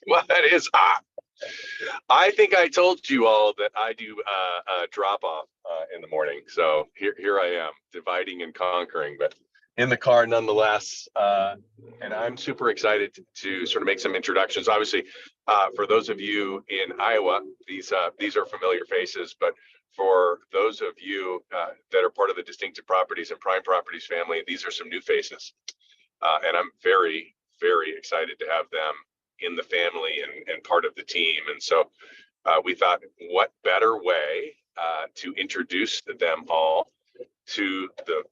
What is hot? I think I told you all that I do a drop off in the morning. So here I am, dividing and conquering, but in the car nonetheless. And I'm super excited to sort of make some introductions. Obviously, for those of you in Iowa, these are familiar faces, but for those of you that are part of the Distinctive Properties and Prime Properties family, these are some new faces. And I'm very, very excited to have them in the family and part of the team. And so we thought, what better way to introduce them all to the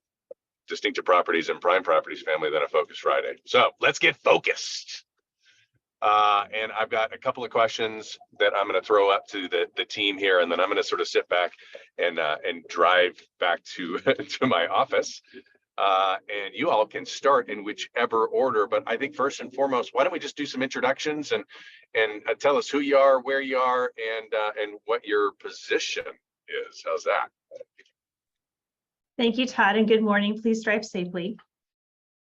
Distinctive Properties and Prime Properties family than a Focus Friday. So let's get focused. And I've got a couple of questions that I'm going to throw up to the team here, and then I'm going to sort of sit back and drive back to to my office. And you all can start in whichever order, but I think first and foremost, why don't we just do some introductions and tell us who you are, where you are, and what your position is. How's that? Thank you, Todd, and good morning. Please drive safely.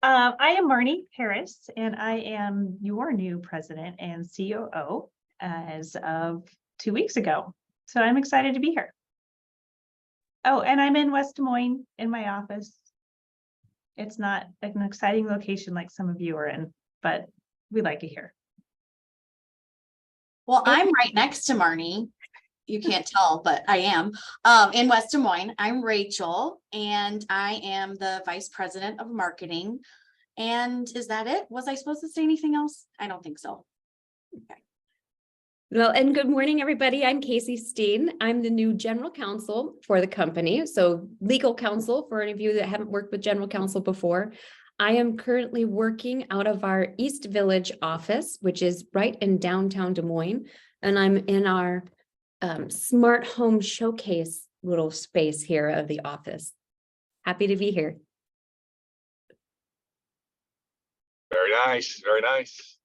I am Marnie Harris, and I am your new president and COO as of 2 weeks ago. So I'm excited to be here. Oh, and I'm in West Des Moines in my office. It's not an exciting location like some of you are in, but we like it here. Well, I'm right next to Marnie. You can't tell, but I am in West Des Moines. I'm Rachel, and I am the vice president of marketing. And is that it? Was I supposed to say anything else? I don't think so. Okay. Well, and good morning, everybody. I'm Casey Steen. I'm the new general counsel for the company. So legal counsel for any of you that haven't worked with general counsel before. I am currently working out of our East Village office, which is right in downtown Des Moines. And I'm in our smart home showcase little space here of the office. Happy to be here. Very nice, very nice.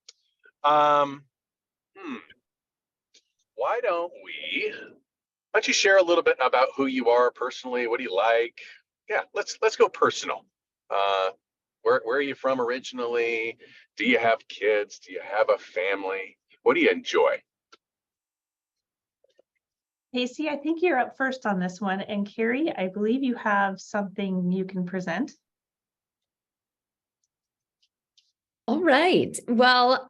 Why don't you share a little bit about who you are personally? What do you like? Yeah, let's go personal. Where are you from originally? Do you have kids? Do you have a family? What do you enjoy? Casey, I think you're up first on this one. And Carrie, I believe you have something you can present. All right. Well,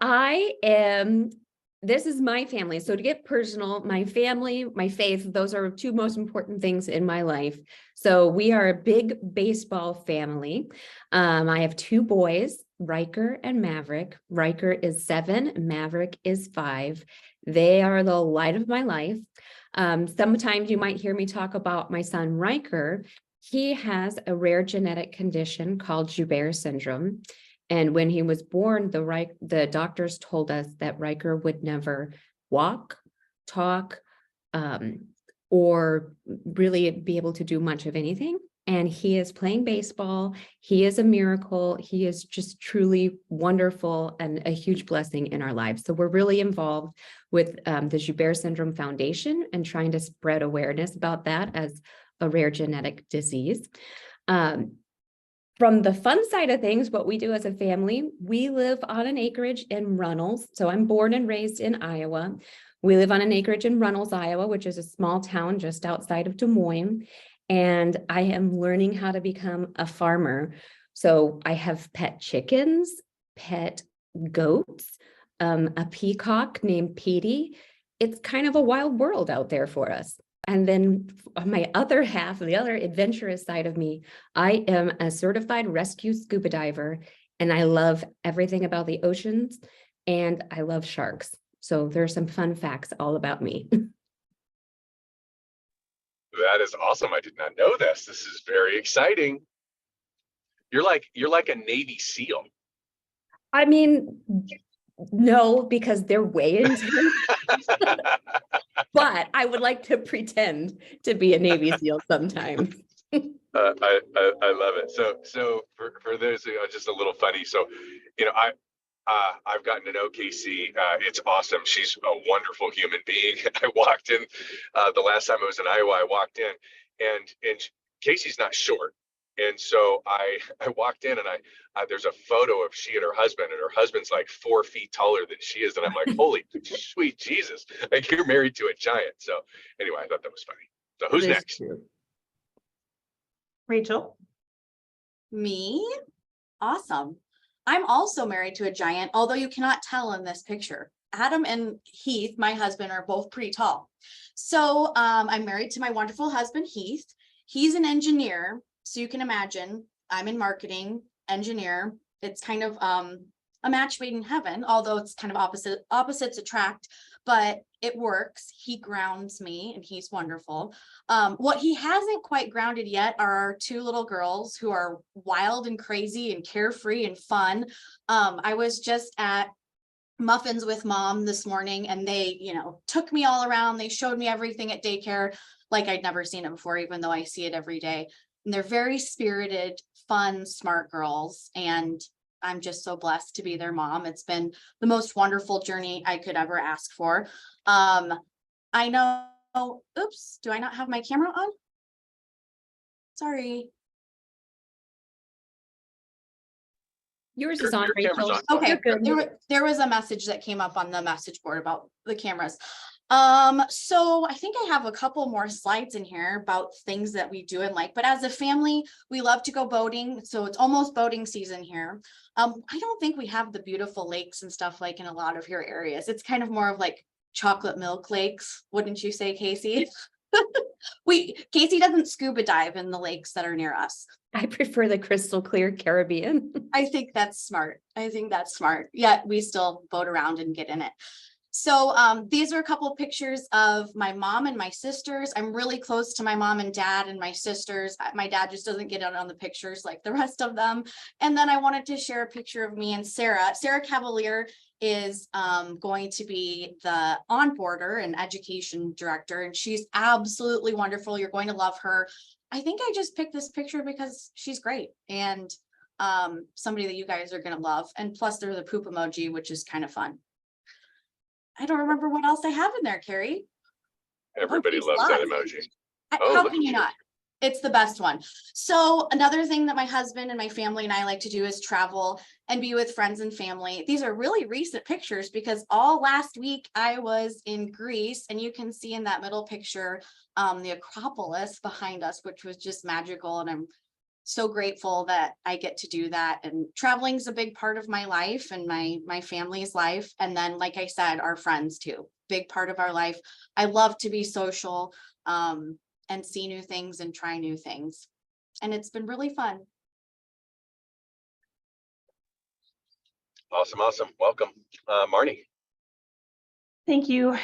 this is my family. So to get personal, my family, my faith, those are two most important things in my life. So we are a big baseball family. I have two boys, Riker and Maverick. Riker is 7, Maverick is 5. They are the light of my life. Sometimes you might hear me talk about my son, Riker. He has a rare genetic condition called Joubert syndrome. And when he was born, the doctors told us that Riker would never walk, talk, or really be able to do much of anything. And he is playing baseball. He is a miracle. He is just truly wonderful and a huge blessing in our lives. So we're really involved with the Joubert Syndrome Foundation and trying to spread awareness about that as a rare genetic disease. From the fun side of things, what we do as a family, we live on an acreage in Runnels. So I'm born and raised in Iowa. We live on an acreage in Runnels, Iowa, which is a small town just outside of Des Moines. And I am learning how to become a farmer. So I have pet chickens, pet goats, a peacock named Petey. It's kind of a wild world out there for us. And then on my other half, the other adventurous side of me, I am a certified rescue scuba diver, and I love everything about the oceans, and I love sharks. So there's some fun facts all about me. That is awesome. I did not know this. This is very exciting. You're like a Navy SEAL. I mean, no, because they're way intense. But I would like to pretend to be a Navy SEAL sometimes. I love it. So for those who are just a little funny. So, I've gotten to know Casey. It's awesome. She's a wonderful human being. I walked in the last time I was in Iowa. I walked in, and Casey's not short. And so I walked in and there's a photo of she and her husband's like 4 feet taller than she is. And I'm like, holy sweet Jesus, like you're married to a giant. So anyway, I thought that was funny. So who's next? Rachel. Me? Awesome. I'm also married to a giant, although you cannot tell in this picture. Adam and Heath, my husband, are both pretty tall. So I'm married to my wonderful husband, Heath. He's an engineer. So you can imagine I'm in marketing, engineer. It's kind of a match made in heaven, although it's kind of opposites attract, but it works. He grounds me and he's wonderful. What he hasn't quite grounded yet are our 2 little girls who are wild and crazy and carefree and fun. I was just at Muffins with Mom this morning and they, took me all around. They showed me everything at daycare like I'd never seen it before, even though I see it every day. And they're very spirited, fun, smart girls. And I'm just so blessed to be their mom. It's been the most wonderful journey I could ever ask for. I know, oops, do I not have my camera on? Sorry. Yours is on, Your camera's Rachel. on. Okay, You're good. there was a message that came up on the message board about the cameras. So I think I have a couple more slides in here about things that we do and like, but as a family, we love to go boating. So it's almost boating season here. I don't think we have the beautiful lakes and stuff like in a lot of your areas. It's kind of more of like chocolate milk lakes. Wouldn't you say, Casey? Casey doesn't scuba dive in the lakes that are near us. I prefer the crystal clear Caribbean. I think that's smart. Yet we still boat around and get in it. So these are a couple of pictures of my mom and my sisters. I'm really close to my mom and dad and my sisters. My dad just doesn't get out on the pictures like the rest of them. And then I wanted to share a picture of me and Sarah. Sarah Cavalier is going to be the onboarder and education director, and she's absolutely wonderful. You're going to love her. I think I just picked this picture because she's great and somebody that you guys are going to love. And plus there's a poop emoji, which is kind of fun. I don't remember what else I have in there, Carrie. Everybody loves that emoji. How can you not? It's the best one. So another thing that my husband and my family and I like to do is travel and be with friends and family. These are really recent pictures because all last week I was in Greece, and you can see in that middle picture the Acropolis behind us, which was just magical. And I'm so grateful that I get to do that. And traveling is a big part of my life and my family's life. And then, like I said, our friends too, big part of our life. I love to be social and see new things and try new things. And it's been really fun. Awesome. Welcome. Marnie. Thank you,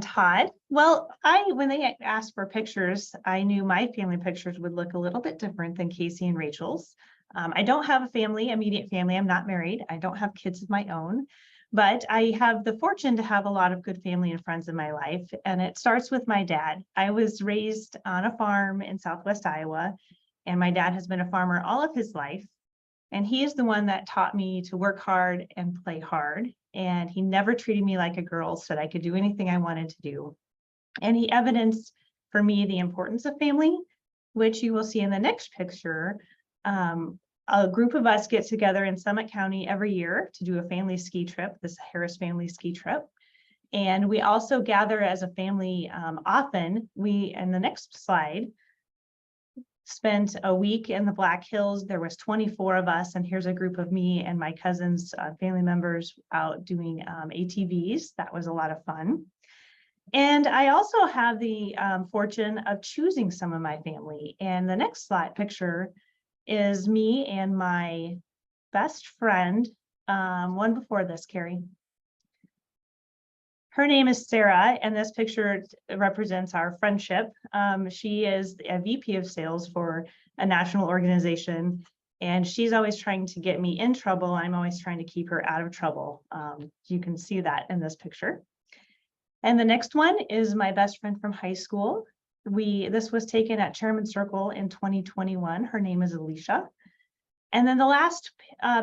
Todd. Well, when they asked for pictures, I knew my family pictures would look a little bit different than Casey and Rachel's. I don't have a family, immediate family. I'm not married. I don't have kids of my own, but I have the fortune to have a lot of good family and friends in my life. And it starts with my dad. I was raised on a farm in Southwest Iowa, and my dad has been a farmer all of his life. And he is the one that taught me to work hard and play hard. And he never treated me like a girl, so that I could do anything I wanted to do. And he evidenced for me the importance of family, which you will see in the next picture. A group of us get together in Summit County every year to do a family ski trip, this Harris family ski trip. And we also gather as a family often. We, in the next slide, spent a week in the Black Hills. There was 24 of us, and here's a group of me and my cousins, family members out doing ATVs. That was a lot of fun. And I also have the fortune of choosing some of my family. And the next slide picture is me and my best friend, one before this, Carrie. Her name is Sarah, and this picture represents our friendship. She is a VP of sales for a national organization, and she's always trying to get me in trouble. I'm always trying to keep her out of trouble. You can see that in this picture. And the next one is my best friend from high school. This was taken at Chairman Circle in 2021. Her name is Alicia. And then the last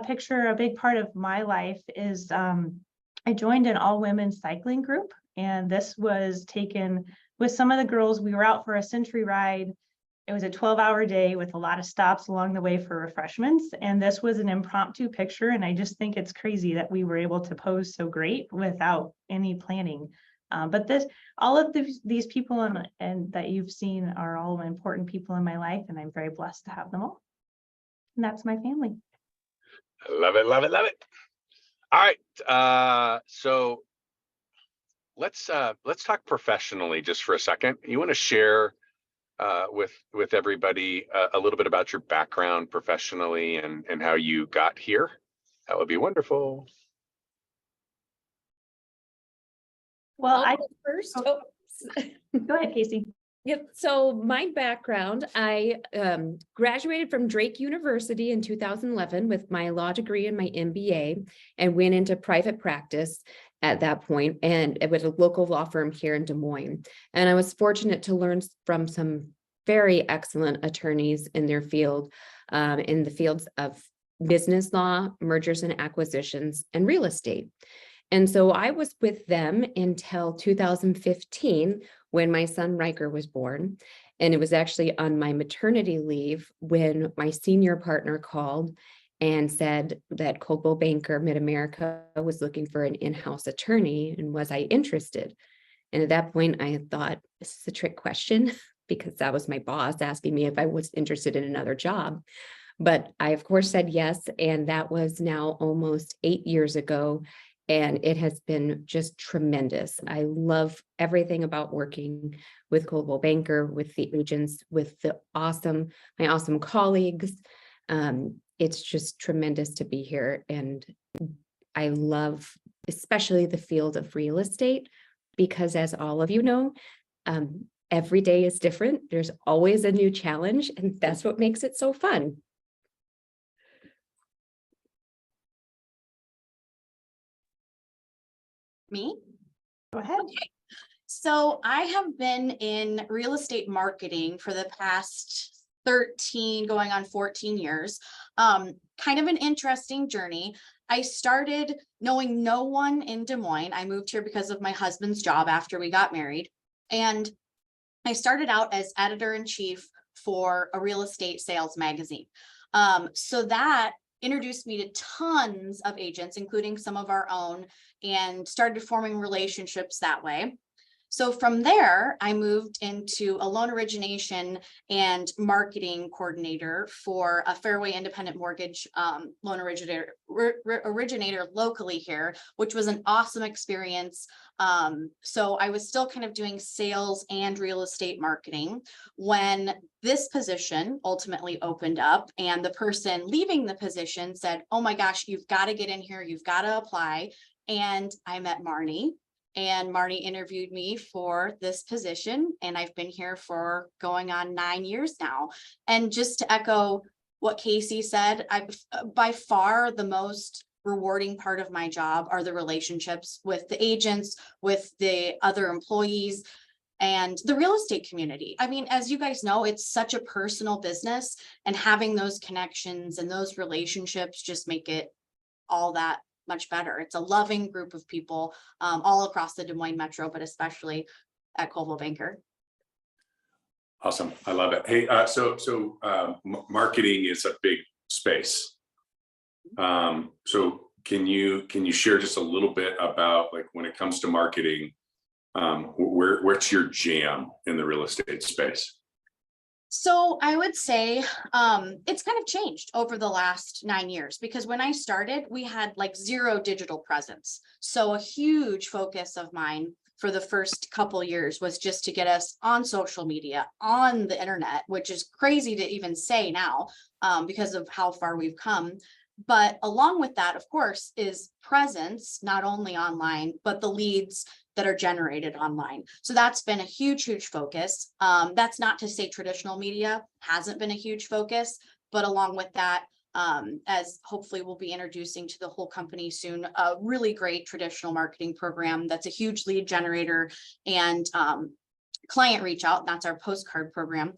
picture, a big part of my life, is I joined an all-women cycling group, and this was taken with some of the girls. We were out for a century ride It was a 12-hour day with a lot of stops along the way for refreshments. And this was an impromptu picture. And I just think it's crazy that we were able to pose so great without any planning. But all of these people and that you've seen are all important people in my life, and I'm very blessed to have them all. And that's my family. Love it, love it, love it. All right, so let's talk professionally just for a second. You want to share with everybody a little bit about your background professionally and how you got here? That would be wonderful. Well, I'll go first. Oh. Go ahead, Casey. Yep. So my background, I graduated from Drake University in 2011 with my law degree and my MBA, and went into private practice at that point, and it was a local law firm here in Des Moines. And I was fortunate to learn from some very excellent attorneys in their field, in the fields of business law, mergers and acquisitions, and real estate. And so I was with them until 2015, when my son Riker was born. And it was actually on my maternity leave when my senior partner called and said that Coldwell Banker Mid-America was looking for an in-house attorney, and was I interested? And at that point, I had thought, this is a trick question, because that was my boss asking me if I was interested in another job. But I, of course, said yes. And that was now almost 8 years ago. And it has been just tremendous. I love everything about working with Coldwell Banker, with the agents, with my awesome colleagues. It's just tremendous to be here. And I love especially the field of real estate, because as all of you know, every day is different. There's always a new challenge, and that's what makes it so fun. Me? Go ahead. Okay. So I have been in real estate marketing for the past 13, going on 14 years. Kind of an interesting journey. I started knowing no one in Des Moines. I moved here because of my husband's job after we got married. And I started out as editor-in-chief for a real estate sales magazine. So that introduced me to tons of agents, including some of our own, and started forming relationships that way. So from there, I moved into a loan origination and marketing coordinator for a Fairway Independent Mortgage loan originator locally here, which was an awesome experience. So I was still kind of doing sales and real estate marketing when this position ultimately opened up, and the person leaving the position said, "Oh my gosh, you've got to get in here. You've got to apply." And I met Marnie. And Marnie interviewed me for this position, and I've been here for going on 9 years now. And just to echo what Casey said, by far the most rewarding part of my job are the relationships with the agents, with the other employees, and the real estate community. I mean, as you guys know, it's such a personal business, and having those connections and those relationships just make it all that much better. It's a loving group of people all across the Des Moines Metro, but especially at Coldwell Banker. Awesome. I love it. Hey, so marketing is a big space. So can you share just a little bit about, like, when it comes to marketing, where's your jam in the real estate space? So I would say it's kind of changed over the last 9 years, because when I started, we had like zero digital presence. So a huge focus of mine for the first couple years was just to get us on social media, on the internet, which is crazy to even say now because of how far we've come. But along with that, of course, is presence, not only online, but the leads that are generated online. So that's been a huge, huge focus. That's not to say traditional media hasn't been a huge focus, but along with that, as hopefully we'll be introducing to the whole company soon, a really great traditional marketing program that's a huge lead generator and client reach out. And that's our postcard program.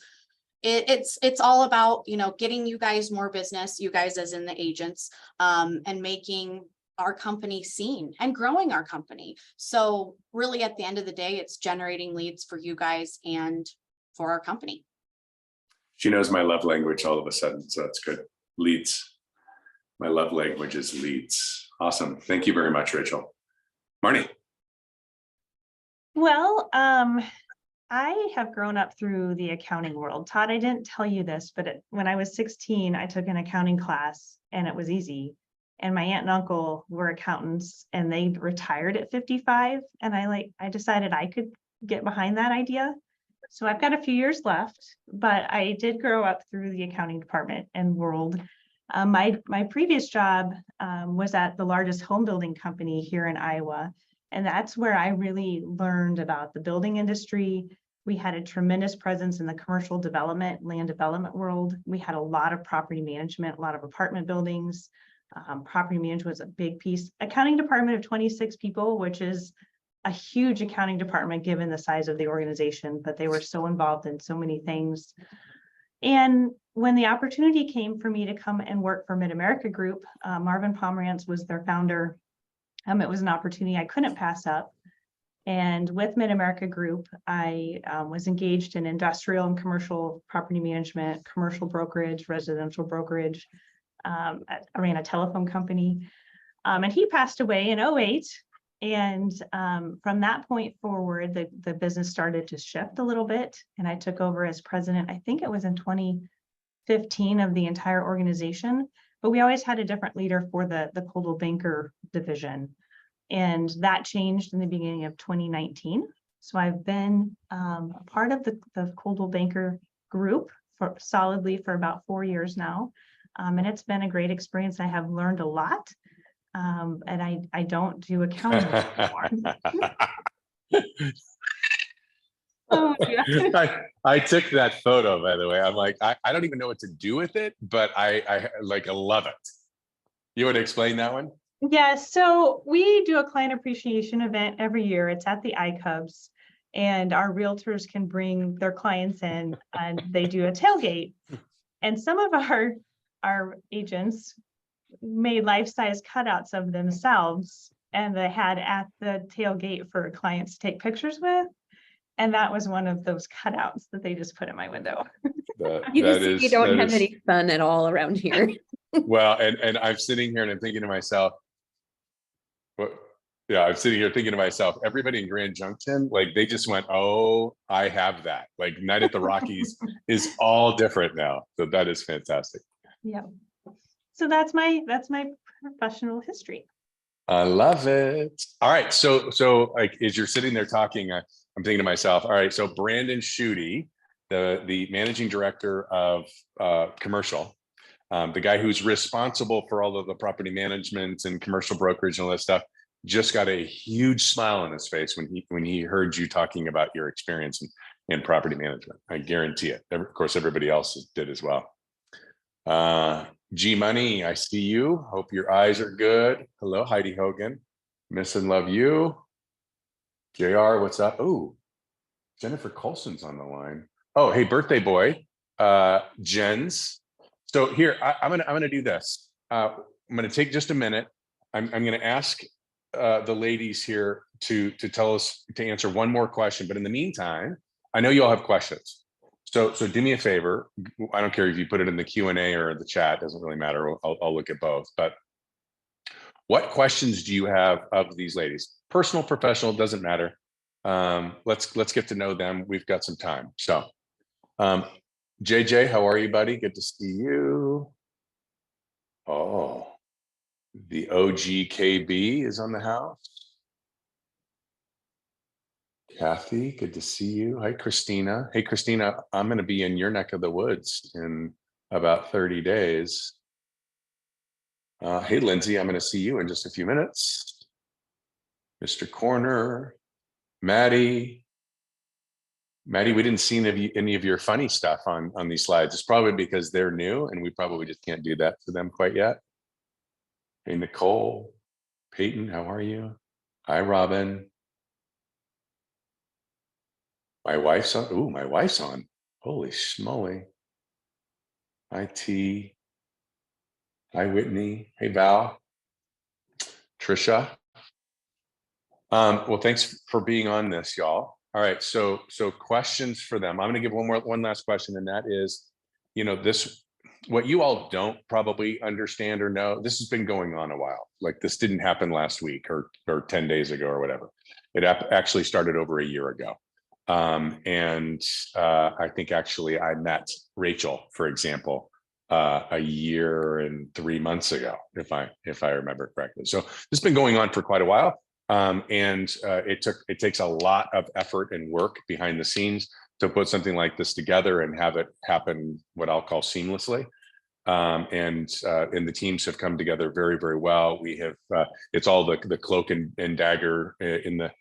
It's all about, getting you guys more business, you guys as in the agents, and making our company seen and growing our company. So really at the end of the day, it's generating leads for you guys and for our company. She knows my love language all of a sudden, so that's good. Leads. My love language is leads. Awesome. Thank you very much, Rachel. Marnie. Well, I have grown up through the accounting world. Todd, I didn't tell you this, but when I was 16, I took an accounting class and it was easy. And my aunt and uncle were accountants and they retired at 55. And I decided I could get behind that idea. So I've got a few years left, but I did grow up through the accounting department and world. My previous job was at the largest home building company here in Iowa. And that's where I really learned about the building industry. We had a tremendous presence in the commercial development, land development world. We had a lot of property management, a lot of apartment buildings. Property management was a big piece. Accounting department of 26 people, which is a huge accounting department given the size of the organization, but they were so involved in so many things. And when the opportunity came for me to come and work for Mid-America Group, Marvin Pomerantz was their founder. It was an opportunity I couldn't pass up. And with Mid-America Group, I was engaged in industrial and commercial property management, commercial brokerage, residential brokerage. I ran a telephone company. And he passed away in 2008. And from that point forward, the business started to shift a little bit. And I took over as president, I think it was in 2015 of the entire organization. But we always had a different leader for the Coldwell Banker division. And that changed in the beginning of 2019. So I've been a part of the Coldwell Banker group solidly for about 4 years now. And it's been a great experience. I have learned a lot. And I don't do accounting anymore. Oh, yeah. I took that photo, by the way. I'm like, I don't even know what to do with it, but I love it. You want to explain that one? Yeah, so we do a client appreciation event every year. It's at the iCubs, and our realtors can bring their clients in and they do a tailgate. And some of our agents made life-size cutouts of themselves and they had at the tailgate for clients to take pictures with. And that was one of those cutouts that they just put in my window. You don't have any fun at all around here. Well, and I'm sitting here and I'm thinking to myself, I'm sitting here thinking to myself, everybody in Grand Junction, like they just went, oh, I have that. Like Night at the Rockies is all different now. So that is fantastic. Yeah. So that's my professional history. I love it. All right. So like as you're sitting there talking, I'm thinking to myself, all right, so Brandon Schutte, the managing director of commercial, the guy who's responsible for all of the property management and commercial brokerage and all that stuff, just got a huge smile on his face when he heard you talking about your experience in property management. I guarantee it. Of course, everybody else did as well. G Money, I see you. Hope your eyes are good. Hello, Heidi Hogan. Miss and love you. JR, what's up? Oh, Jennifer Colson's on the line. Oh, hey, birthday boy, Jens. So here, I'm gonna do this. I'm gonna take just a minute. I'm gonna ask the ladies here to answer one more question. But in the meantime, I know you all have questions. So do me a favor. I don't care if you put it in the Q&A or the chat. Doesn't really matter. I'll look at both. But what questions do you have of these ladies? Personal, professional, doesn't matter. Let's get to know them. We've got some time. So JJ, how are you, buddy? Good to see you. Oh, the OGKB is on the house. Kathy, good to see you. Hi, Christina. Hey, Christina, I'm going to be in your neck of the woods in about 30 days. Hey, Lindsay, I'm going to see you in just a few minutes. Mr. Corner, Maddie, we didn't see any of your funny stuff on these slides. It's probably because they're new and we probably just can't do that to them quite yet. Hey, Nicole, Peyton, how are you? Hi, Robin. My wife's on. Ooh, my wife's on. Holy schmoly. Hi, T. Hi, Whitney. Hey, Val. Trisha. Well, thanks for being on this, y'all. All right, so questions for them. I'm going to give one last question, and that is, what you all don't probably understand or know, this has been going on a while. Like this didn't happen last week or 10 days ago or whatever. It actually started over a year ago. I think actually I met Rachel, for example, a year and 3 months ago, if I remember correctly. So this has been going on for quite a while. It takes a lot of effort and work behind the scenes to put something like this together and have it happen what I'll call seamlessly. And the teams have come together very, very well. We have it's all the cloak and dagger in the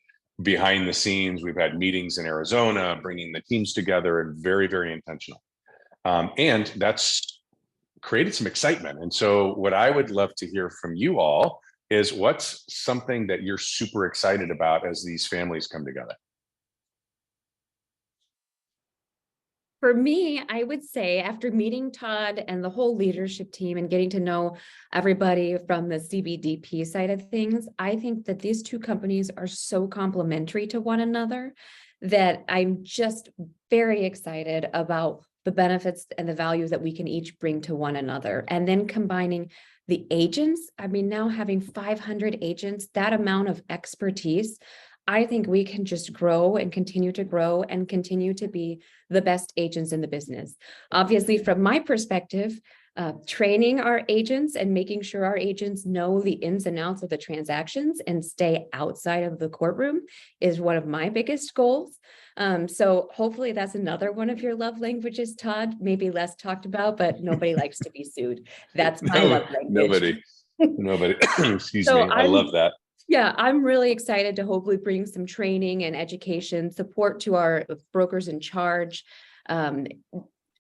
behind the scenes. We've had meetings in Arizona, bringing the teams together, and very, very intentional. And that's created some excitement. And so what I would love to hear from you all is what's something that you're super excited about as these families come together? For me, I would say after meeting Todd and the whole leadership team and getting to know everybody from the CBDP side of things, I think that these two companies are so complementary to one another that I'm just very excited about the benefits and the value that we can each bring to one another. And then combining the agents, I mean, now having 500 agents, that amount of expertise, I think we can just grow and continue to grow and continue to be the best agents in the business. Obviously, from my perspective, training our agents and making sure our agents know the ins and outs of the transactions and stay outside of the courtroom is one of my biggest goals. So hopefully that's another one of your love languages, Todd, maybe less talked about, but nobody likes to be sued. That's my love language. Nobody, excuse me. I love that. Yeah, I'm really excited to hopefully bring some training and education support to our brokers in charge.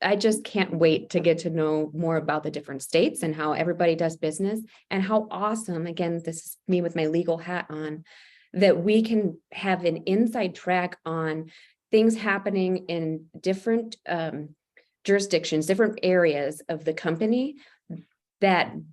I just can't wait to get to know more about the different states and how everybody does business and how awesome, again, this is me with my legal hat on, that we can have an inside track on things happening in different jurisdictions, different areas of the company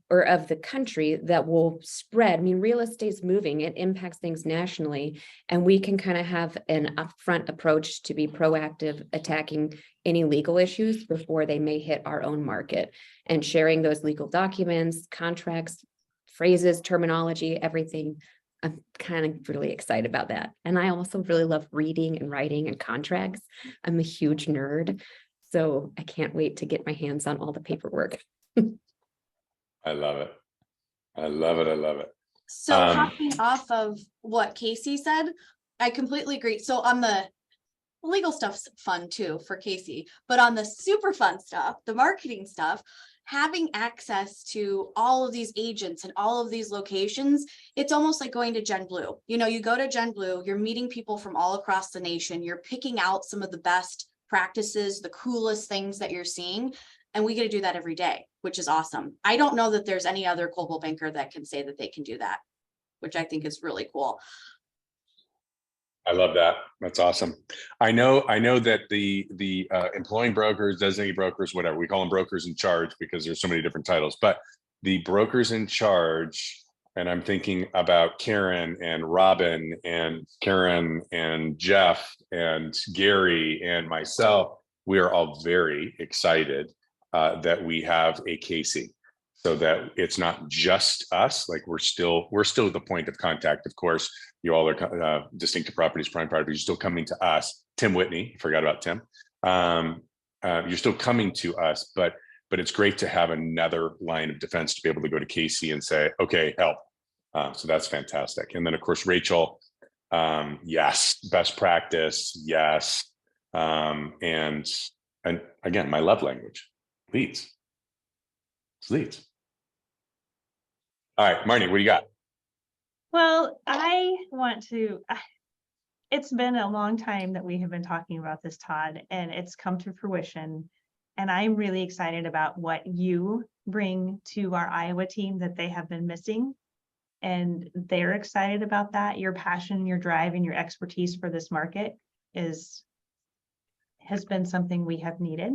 or of the country that will spread. I mean, real estate's moving, it impacts things nationally, and we can kind of have an upfront approach to be proactive, attacking any legal issues before they may hit our own market, and sharing those legal documents, contracts, phrases, terminology, everything. I'm kind of really excited about that. And I also really love reading and writing and contracts. I'm a huge nerd, so I can't wait to get my hands on all the paperwork. I love it. I love it. I love it. So hopping off of what Casey said, I completely agree. So on the legal stuff's fun too for Casey, but on the super fun stuff, the marketing stuff, having access to all of these agents and all of these locations, it's almost like going to Gen Blue. You know, you go to Gen Blue, you're meeting people from all across the nation, you're picking out some of the best practices, the coolest things that you're seeing. And we get to do that every day, which is awesome. I don't know that there's any other global banker that can say that they can do that, which I think is really cool. I love that. That's awesome. I know that the employing brokers, designated brokers, whatever, we call them brokers in charge because there's so many different titles, but the brokers in charge, and I'm thinking about Karen and Robin and Karen and Jeff and Gary and myself, we are all very excited that we have a Casey, so that it's not just us. Like we're still the point of contact. Of course, you all are Distinctive Properties, Prime Properties. You're still coming to us. Tim Whitney, forgot about Tim. You're still coming to us, but it's great to have another line of defense to be able to go to Casey and say, okay, help. So that's fantastic. And then of course, Rachel, yes, best practice, yes, and again, my love language. Leads. All right, Marnie, what do you got? Well, it's been a long time that we have been talking about this, Todd, and it's come to fruition. And I'm really excited about what you bring to our Iowa team that they have been missing. And they're excited about that. Your passion, your drive, and your expertise for this market has been something we have needed.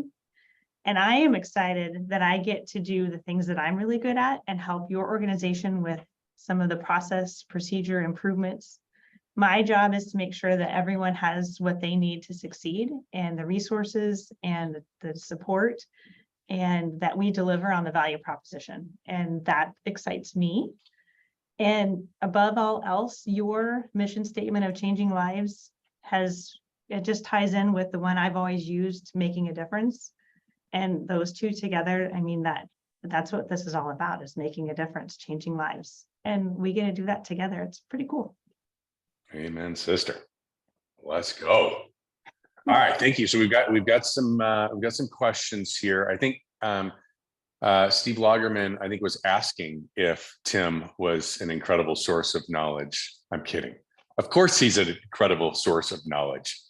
And I am excited that I get to do the things that I'm really good at and help your organization with some of the process procedure improvements. My job is to make sure that everyone has what they need to succeed and the resources and the support and that we deliver on the value proposition. And that excites me. And above all else, your mission statement of changing lives it just ties in with the one I've always used, making a difference. And those two together, I mean, that's what this is all about, is making a difference, changing lives. And we get to do that together. It's pretty cool. Amen, sister. Let's go. All right, thank you. So we've got some questions here. I think Steve Lagerman, I think, was asking if Tim was an incredible source of knowledge. I'm kidding. Of course, he's an incredible source of knowledge.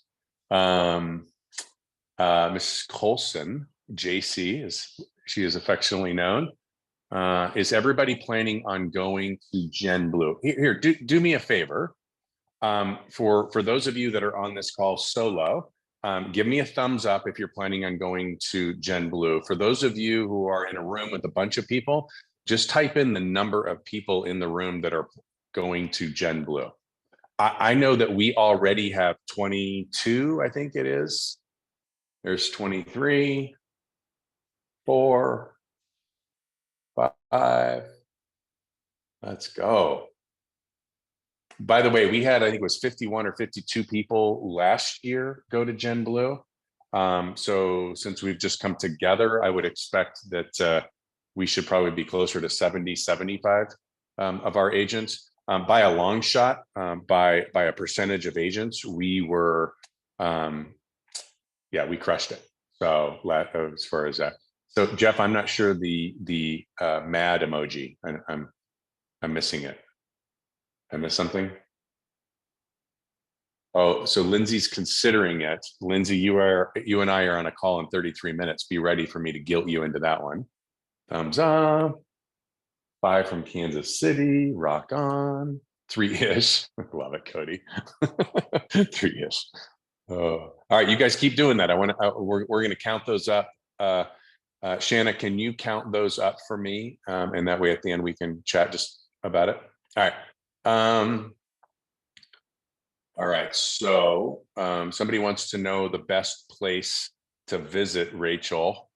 Ms. Colson, JC, as she is affectionately known, is everybody planning on going to Gen Blue? Here, do me a favor. For those of you that are on this call solo, give me a thumbs up if you're planning on going to Gen Blue. For those of you who are in a room with a bunch of people, just type in the number of people in the room that are going to Gen Blue. I know that we already have 22, I think it is. There's 23, 4, 5. Let's go. By the way, we had, I think it was 51 or 52 people last year go to Gen Blue. So since we've just come together, I would expect that we should probably be closer to 70, 75 of our agents. By a long shot, by a percentage of agents, we were, we crushed it. So as far as that. So Jeff, I'm not sure the mad emoji. I'm missing it. I missed something. Oh, so Lindsay's considering it. Lindsay, you and I are on a call in 33 minutes. Be ready for me to guilt you into that one. Thumbs up. 5 from Kansas City. Rock on. 3-ish. Love it, Cody. 3-ish. Oh, all right. You guys keep doing that. We're going to count those up. Shanna, can you count those up for me? And that way at the end we can chat just about it. All right. All right. So somebody wants to know the best place to visit, Rachel.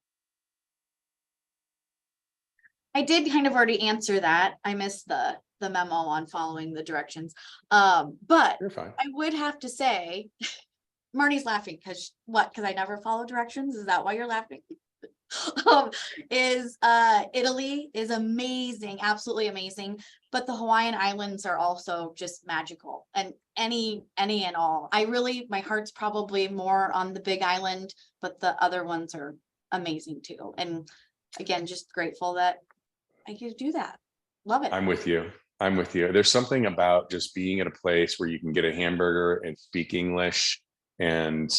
I did kind of already answer that. I missed the memo on following the directions. But You're fine. I would have to say, Marnie's laughing because I never follow directions. Is that why you're laughing? Italy is amazing, absolutely amazing. But the Hawaiian Islands are also just magical, and any and all. My heart's probably more on the Big Island, but the other ones are amazing too. And again, just grateful that I get to do that. Love it. I'm with you. There's something about just being at a place where you can get a hamburger and speak English and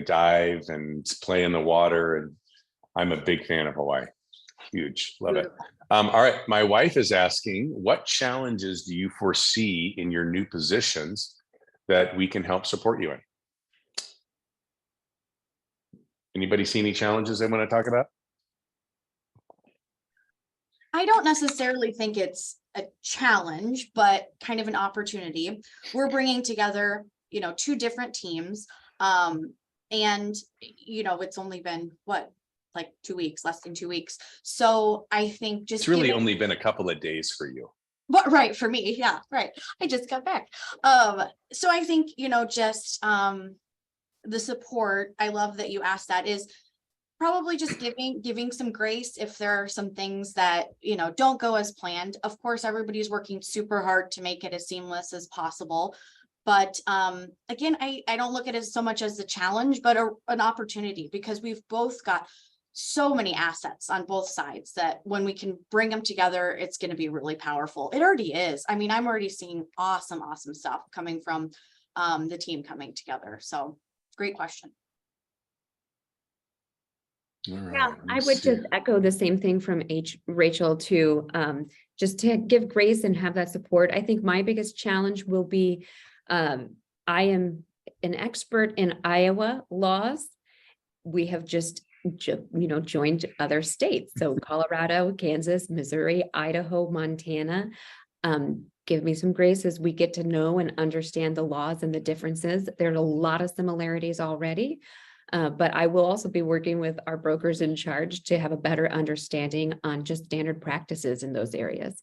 dive and play in the water. And I'm a big fan of Hawaii. Huge. Love it. All right. My wife is asking, what challenges do you foresee in your new positions that we can help support you in? Anybody see any challenges they want to talk about? I don't necessarily think it's a challenge, but kind of an opportunity. We're bringing together, 2 different teams. And, it's only been like 2 weeks, less than 2 weeks. So I think just it's really only been a couple of days for you. But right, for me. Yeah, right. I just got back. So I think, just the support, I love that you asked that, is probably just giving some grace if there are some things that, don't go as planned. Of course, everybody's working super hard to make it as seamless as possible. But again, I don't look at it so much as a challenge, but an opportunity, because we've both got so many assets on both sides that when we can bring them together, it's going to be really powerful. It already is. I mean, I'm already seeing awesome stuff coming from the team coming together. So great question. Yeah, I would just echo the same thing from Rachel to just to give grace and have that support. I think my biggest challenge will be, I am an expert in Iowa laws. We have just, joined other states. So Colorado, Kansas, Missouri, Idaho, Montana. Give me some grace as we get to know and understand the laws and the differences. There's a lot of similarities already. But I will also be working with our brokers in charge to have a better understanding on just standard practices in those areas.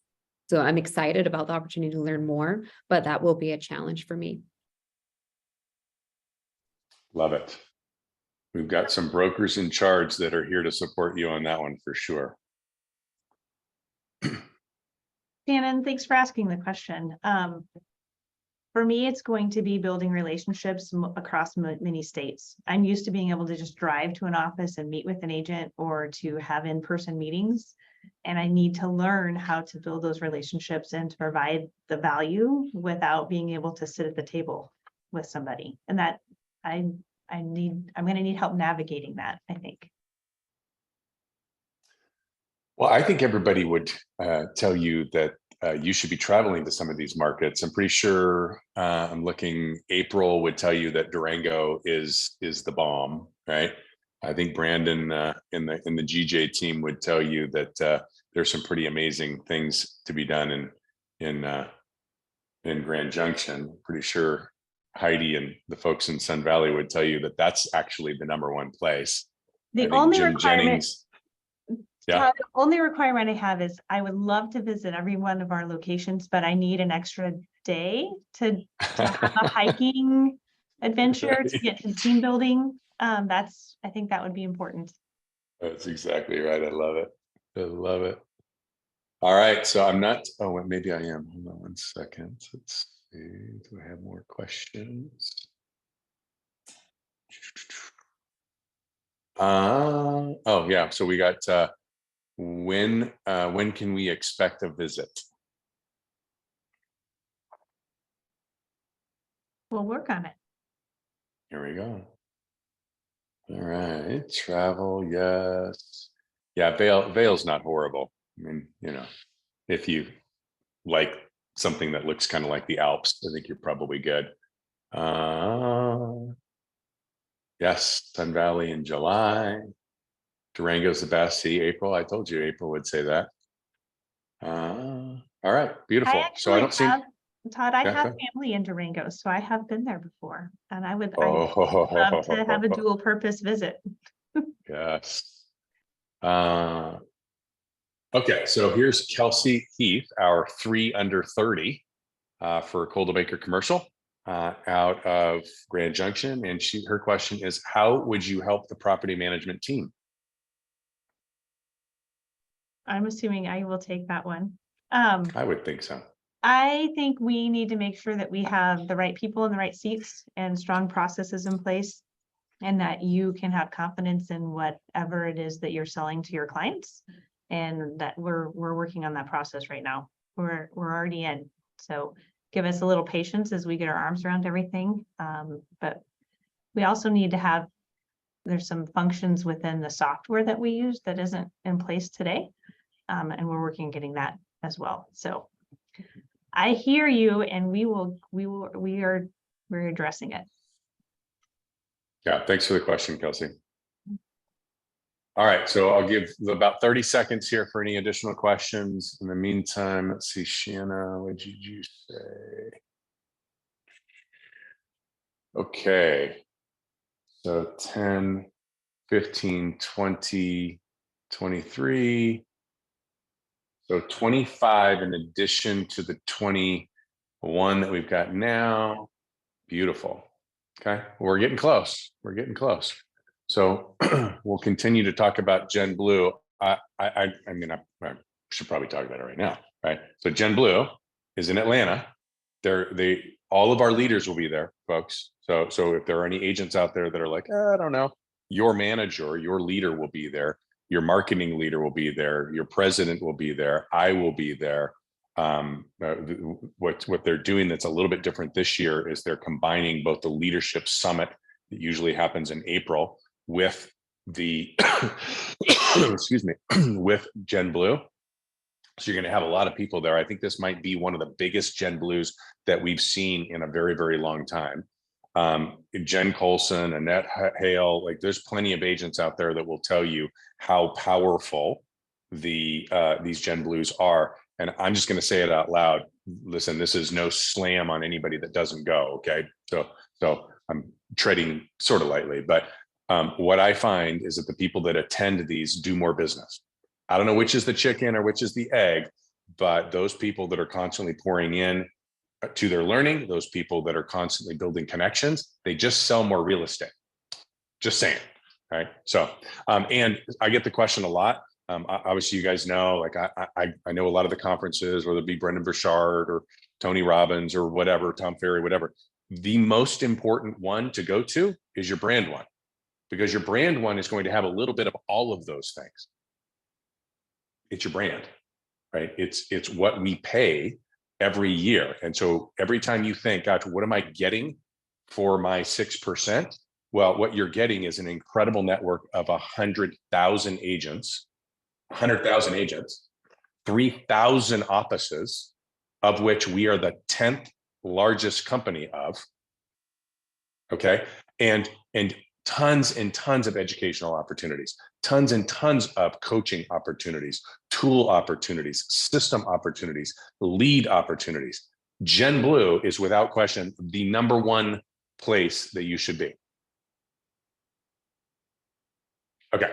So I'm excited about the opportunity to learn more, but that will be a challenge for me. Love it. We've got some brokers in charge that are here to support you on that one for sure. Shannon, thanks for asking the question. For me, it's going to be building relationships across many states. I'm used to being able to just drive to an office and meet with an agent or to have in-person meetings. And I need to learn how to build those relationships and to provide the value without being able to sit at the table with somebody. And that I'm going to need help navigating that, I think. Well, I think everybody would tell you that you should be traveling to some of these markets. I'm pretty sure I'm looking, April would tell you that Durango is the bomb, right? I think Brandon in the GJ team would tell you that there's some pretty amazing things to be done in Grand Junction. Pretty sure Heidi and the folks in Sun Valley would tell you that that's actually the #1 place. The I think only Jim requirement, Jennings, yeah. Todd, the only requirement I have is I would love to visit every one of our locations, but I need an extra day to have a hiking adventure to get to team building. I think that would be important. That's exactly right. I love it. I love it. All right. So I'm not, oh, well, maybe I am. Hold on 1 second. Let's see. Do I have more questions? Oh yeah. So we got, when can we expect a visit? We'll work on it. Here we go. All right, travel, yes. Yeah, Vail's not horrible. I mean, if you like something that looks kind of like the Alps, I think you're probably good. Yes, Sun Valley in July. Durango's the best. See, April, I told you April would say that. All right, beautiful. So I don't see. Todd, I Yeah, have go ahead. family in Durango, so I have been there before, and I would Oh, love to have a dual purpose visit. yes. Okay, so here's Kelsey Heath, our 3 under 30 for Coldwell Banker Commercial out of Grand Junction. And her question is, how would you help the property management team? I'm assuming I will take that one. I would think so. I think we need to make sure that we have the right people in the right seats and strong processes in place, and that you can have confidence in whatever it is that you're selling to your clients. And that we're working on that process right now. We're already in. So give us a little patience as we get our arms around everything. But we also need to have, there's some functions within the software that we use that isn't in place today. And we're working on getting that as well. So I hear you, and we're addressing it. Yeah, thanks for the question, Kelsey. All right, so I'll give about 30 seconds here for any additional questions. In the meantime, let's see, Shanna, what did you say? Okay, so 10, 15, 20, 23. So 25 in addition to the 21 that we've got now. Beautiful. Okay, we're getting close. We're getting close. So we'll continue to talk about Gen Blue. I should probably talk about it right now, right? So Gen Blue is in Atlanta. All of our leaders will be there, folks. So if there are any agents out there that are like, I don't know, your manager, your leader will be there. Your marketing leader will be there. Your president will be there. I will be there. What they're doing that's a little bit different this year is they're combining both the leadership summit that usually happens in April with the excuse me, with Gen Blue. So you're going to have a lot of people there. I think this might be one of the biggest Gen Blues that we've seen in a very, very long time. Jen Colson, Annette Hale, like there's plenty of agents out there that will tell you how powerful these Gen Blues are. And I'm just going to say it out loud. Listen, this is no slam on anybody that doesn't go. Okay. So I'm treading sort of lightly, but What I find is that the people that attend these do more business. I don't know which is the chicken or which is the egg, but those people that are constantly pouring in to their learning, those people that are constantly building connections, they just sell more real estate. Just saying. Right. So, and I get the question a lot. Obviously, you guys know, like I know a lot of the conferences, whether it be Brendan Burchard or Tony Robbins or whatever, Tom Ferry, whatever. The most important one to go to is your brand one, because your brand one is going to have a little bit of all of those things. It's your brand, right? It's what we pay every year. And so every time you think, gosh, what am I getting for my 6%? Well, what you're getting is an incredible network of 100,000 agents, 3,000 offices, of which we are the 10th largest company of. Okay. And tons and tons of educational opportunities, tons and tons of coaching opportunities, tool opportunities, system opportunities, lead opportunities. Gen Blue is without question the number one place that you should be. Okay.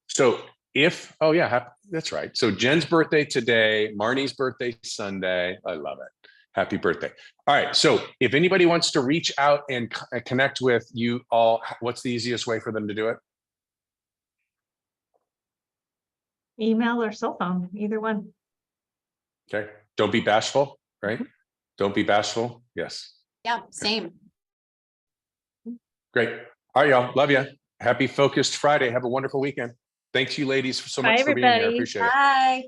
So oh yeah, that's right. So Jen's birthday today, Marnie's birthday Sunday. I love it. Happy birthday. All right. So if anybody wants to reach out and connect with you all, what's the easiest way for them to do it? Email or cell phone, either one. Okay. Don't be bashful, right? Don't be bashful. Yes. Yeah, same. Great. All right, y'all. Love you. Happy Focused Friday. Have a wonderful weekend. Thanks you ladies so much Bye, for being here. I everybody. appreciate it. Bye.